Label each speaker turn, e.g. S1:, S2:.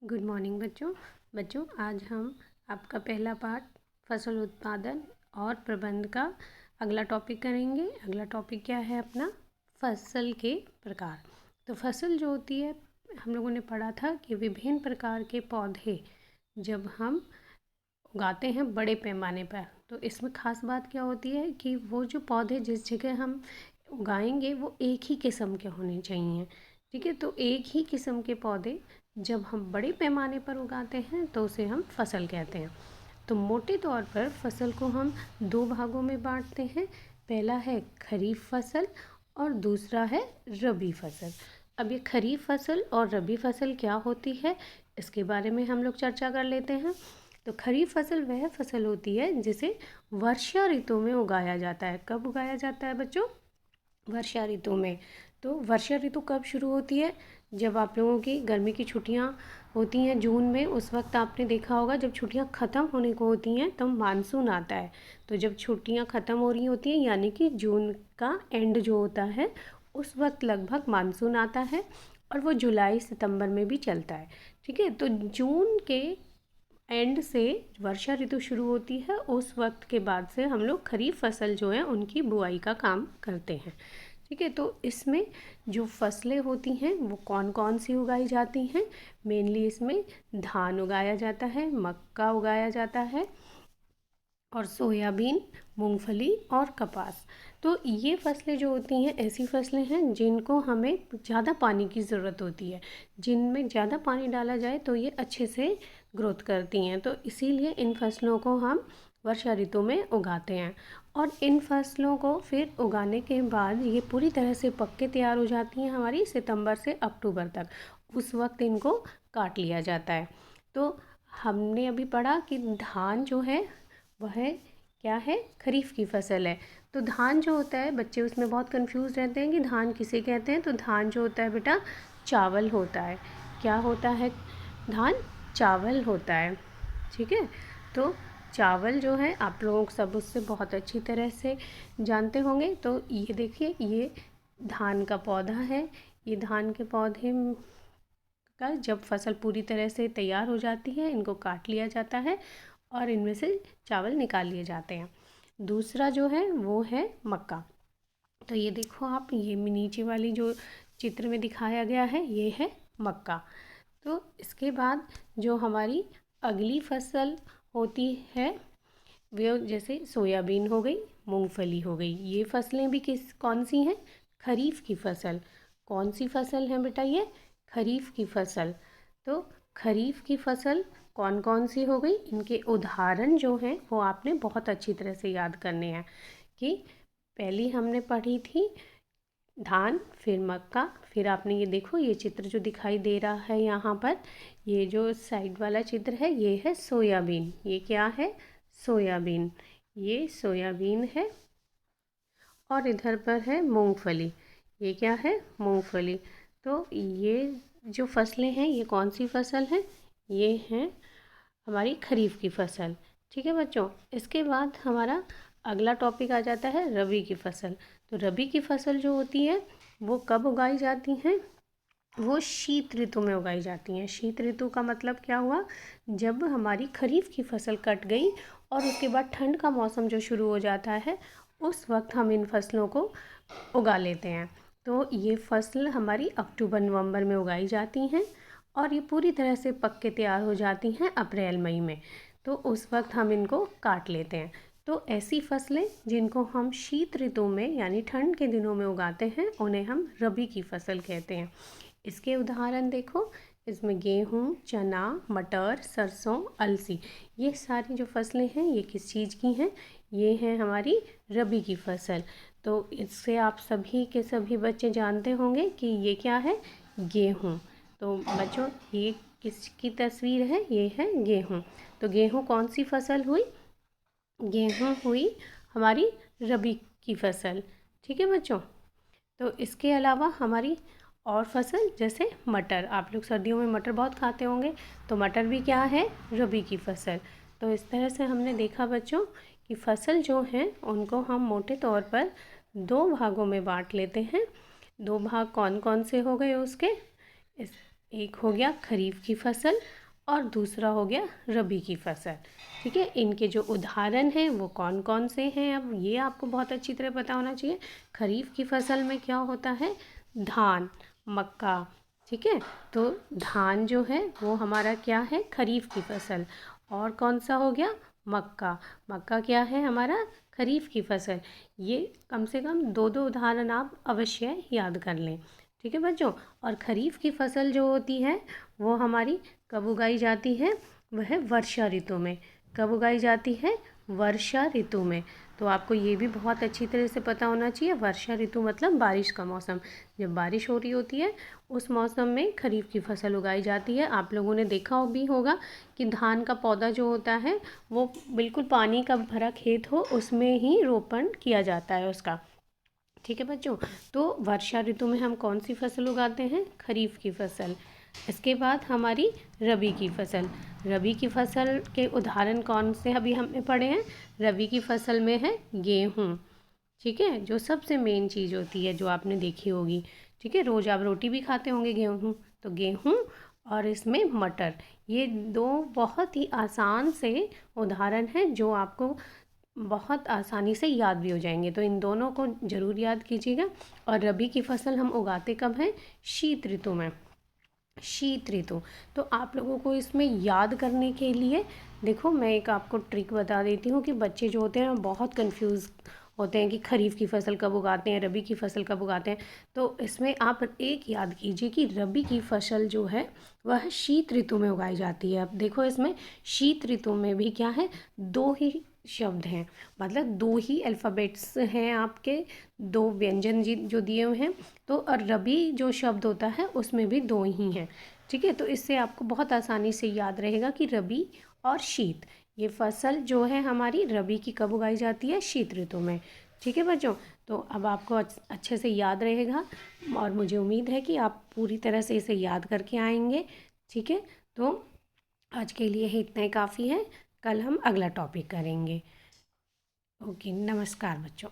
S1: Good morning बच्चों आज हम आपका पहला पाठ फसल उत्पादन और प्रबंध का अगला टॉपिक करेंगे। अगला टॉपिक क्या है अपना? फसल के प्रकार। तो फसल जो होती है, हम लोगों ने पढ़ा था कि विभिन्न प्रकार के पौधे जब हम उगाते हैं बड़े पैमाने पर, तो इसमें ख़ास बात क्या होती है कि वो जो पौधे जिस जगह हम उगाएंगे वो एक ही किस्म के होने चाहिए। ठीक है, तो एक ही किस्म के पौधे जब हम बड़े पैमाने पर उगाते हैं तो उसे हम फसल कहते हैं। तो मोटे तौर पर फसल को हम दो भागों में बांटते हैं। पहला है खरीफ फसल और दूसरा है रबी फसल। अब ये खरीफ फसल और रबी फसल क्या होती है, इसके बारे में हम लोग चर्चा कर लेते हैं। तो खरीफ फसल वह फसल होती है जिसे वर्षा ऋतु में उगाया जाता है। कब उगाया जाता है बच्चों? वर्षा ऋतु में। तो वर्षा ऋतु कब शुरू होती है? जब आप लोगों की गर्मी की छुट्टियां होती हैं जून में, उस वक्त आपने देखा होगा जब छुट्टियां ख़त्म होने को होती हैं तब मानसून आता है। तो जब छुट्टियां ख़त्म हो रही होती हैं यानी कि जून का एंड जो होता है उस वक्त लगभग मानसून आता है और वो जुलाई सितंबर में भी चलता है। ठीक है, तो जून के एंड से वर्षा ऋतु शुरू होती है, उस वक्त के बाद से हम लोग खरीफ फसल जो है उनकी बुआई का काम करते हैं। ठीक है, तो इसमें जो फसलें होती हैं वो कौन कौन सी उगाई जाती हैं? मेनली इसमें धान उगाया जाता है, मक्का उगाया जाता है और सोयाबीन, मूंगफली और कपास। तो ये फसलें जो होती हैं ऐसी फसलें हैं जिनको हमें ज़्यादा पानी की ज़रूरत होती है। जिनमें ज़्यादा पानी डाला जाए तो ये अच्छे से ग्रोथ करती हैं। तो इसीलिए इन फसलों को हम वर्षा ऋतु में उगाते हैं और इन फसलों को फिर उगाने के बाद ये पूरी तरह से पक के तैयार हो जाती हैं हमारी सितंबर से अक्टूबर तक। उस वक्त इनको काट लिया जाता है। तो हमने अभी पढ़ा कि धान जो है वह क्या है? खरीफ की फसल है। तो धान जो होता है, बच्चे उसमें बहुत कंफ्यूज रहते हैं कि धान किसे कहते हैं। तो धान जो होता है बेटा चावल होता है। क्या होता है? धान चावल होता है। ठीक है, तो चावल जो है आप लोग सब उससे बहुत अच्छी तरह से जानते होंगे। तो ये देखिए, ये धान का पौधा है। ये धान के पौधे का जब फसल पूरी तरह से तैयार हो जाती है इनको काट लिया जाता है और इनमें से चावल निकाल लिए जाते हैं। दूसरा जो है वो है मक्का। तो ये देखो आप, ये नीचे वाली जो चित्र में दिखाया गया है ये है मक्का। तो इसके बाद जो हमारी अगली फसल होती है वो जैसे सोयाबीन हो गई, मूंगफली हो गई। ये फसलें भी कौन सी हैं? खरीफ की फसल। कौन सी फसल है बेटा ये? खरीफ की फसल। तो खरीफ की फसल कौन कौन सी हो गई, इनके उदाहरण जो हैं वो आपने बहुत अच्छी तरह से याद करने हैं। कि पहली हमने पढ़ी थी धान, फिर मक्का, फिर आपने ये देखो ये चित्र जो दिखाई दे रहा है यहाँ पर, ये जो साइड वाला चित्र है ये है सोयाबीन। ये क्या है? सोयाबीन। ये सोयाबीन है और इधर पर है मूंगफली। ये क्या है? मूंगफली। तो ये जो फसलें हैं ये कौन सी फसल हैं? ये हैं हमारी खरीफ की फसल। ठीक है बच्चों, इसके बाद हमारा अगला टॉपिक आ जाता है रबी की फसल। तो रबी की फसल जो होती है वो कब उगाई जाती हैं? वो शीत ऋतु में उगाई जाती हैं। शीत ऋतु का मतलब क्या हुआ? जब हमारी खरीफ की फसल कट गई और उसके बाद ठंड का मौसम जो शुरू हो जाता है उस वक्त हम इन फसलों को उगा लेते हैं। तो ये फसल हमारी अक्टूबर नवंबर में उगाई जाती हैं और ये पूरी तरह से पक के तैयार हो जाती हैं अप्रैल मई में। तो उस वक्त हम इनको काट लेते हैं। तो ऐसी फसलें जिनको हम शीत ऋतु में यानी ठंड के दिनों में उगाते हैं उन्हें हम रबी की फसल कहते हैं। इसके उदाहरण देखो, इसमें गेहूँ, चना, मटर, सरसों, अलसी, ये सारी जो फसलें हैं ये किस चीज़ की हैं? ये हैं हमारी रबी की फसल। तो इससे आप सभी के सभी बच्चे जानते होंगे कि ये क्या है? गेहूँ। तो बच्चों ये किसकी तस्वीर है? ये है गेहूँ। तो गेहूँ कौन सी फसल हुई? गेहूँ हुई हमारी रबी की फसल। ठीक है बच्चों, तो इसके अलावा हमारी और फसल जैसे मटर, आप लोग सर्दियों में मटर बहुत खाते होंगे, तो मटर भी क्या है? रबी की फसल। तो इस तरह से हमने देखा बच्चों कि फसल जो हैं उनको हम मोटे तौर पर दो भागों में बांट लेते हैं। दो भाग कौन कौन से हो गए उसके? इस एक हो गया खरीफ की फसल और दूसरा हो गया रबी की फसल। ठीक है, इनके जो उदाहरण हैं वो कौन कौन से हैं, अब ये आपको बहुत अच्छी तरह पता होना चाहिए। खरीफ की फसल में क्या होता है, धान, मक्का। ठीक है, तो धान जो है वो हमारा क्या है, खरीफ की फसल। और कौन सा हो गया, मक्का। मक्का क्या है हमारा, खरीफ की फसल। ये कम से कम दो दो उदाहरण आप अवश्य याद कर लें। ठीक है बच्चों, और खरीफ की फसल जो होती है वो हमारी कब उगाई जाती है, वह वर्षा ऋतु में। कब उगाई जाती है, वर्षा ऋतु में। तो आपको ये भी बहुत अच्छी तरह से पता होना चाहिए, वर्षा ऋतु मतलब बारिश का मौसम। जब बारिश हो रही होती है उस मौसम में खरीफ की फसल उगाई जाती है। आप लोगों ने देखा भी होगा कि धान का पौधा जो होता है वो बिल्कुल पानी का भरा खेत हो उसमें ही रोपण किया जाता है उसका। ठीक है बच्चों, तो वर्षा ऋतु में हम कौन सी फसल उगाते हैं, खरीफ की फसल। इसके बाद हमारी रबी की फसल। रबी की फसल के उदाहरण कौन से अभी हमने पढ़े हैं, रबी की फसल में है गेहूँ। ठीक है, जो सबसे मेन चीज़ होती है जो आपने देखी होगी। ठीक है, रोज़ आप रोटी भी खाते होंगे गेहूँ, तो गेहूँ और इसमें मटर, ये दो बहुत ही आसान से उदाहरण हैं जो आपको बहुत आसानी से याद भी हो जाएंगे। तो इन दोनों को ज़रूर याद कीजिएगा। और रबी की फसल हम उगाते कब हैं, शीत ऋतु में। शीत ऋतु, तो आप लोगों को इसमें याद करने के लिए देखो मैं एक आपको ट्रिक बता देती हूँ कि बच्चे जो होते हैं बहुत कंफ्यूज होते हैं कि खरीफ की फसल कब उगाते हैं, रबी की फसल कब उगाते हैं। तो इसमें आप एक याद कीजिए कि रबी की फसल जो है वह शीत ऋतु में उगाई जाती है। अब देखो इसमें शीत ऋतु में भी क्या है, दो ही शब्द हैं, मतलब दो ही अल्फ़ाबेट्स हैं आपके, दो व्यंजन जो दिए हुए हैं। तो और रबी जो शब्द होता है उसमें भी दो ही हैं। ठीक है, तो इससे आपको बहुत आसानी से याद रहेगा कि रबी और शीत, ये फसल जो है हमारी रबी की कब उगाई जाती है, शीत ऋतु में। ठीक है बच्चों, तो अब आपको अच्छे से याद रहेगा और मुझे उम्मीद है कि आप पूरी तरह से इसे याद करके आएंगे। ठीक है, तो आज के लिए इतना ही काफ़ी है, कल हम अगला टॉपिक करेंगे। ओके, नमस्कार बच्चों।